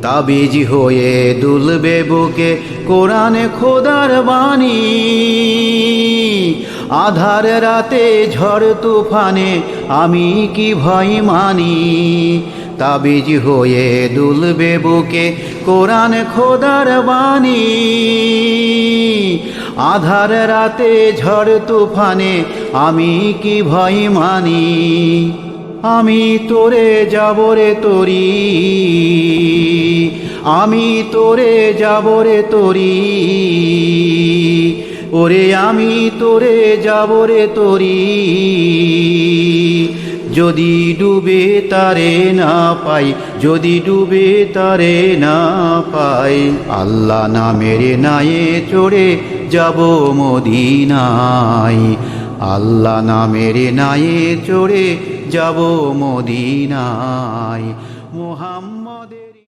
তাবিজ হয়ে দুলবে বুকে কোরআনে খোদার বাণী। আধার রাতে ঝড় তুফানে আমি কি ভয় মানি। তাবিজ হয়ে দুলবে বুকে কোরআন খোদার বাণী। আধার রাতে ঝড় তুফানে আমি কি ভয় মানি। আমি তোরে যাবরে তরি, আমি তোরে যাবরে তরি, ওরে আমি তোরে যাবরে তরি। যদি ডুবে তারে না পাই, যদি ডুবে তারে না পাই, আল্লাহ নামের নায়ে চড়ে যাব মদিনায়। আল্লাহ নামের নায়ে চড়ে যাব মদিনায়।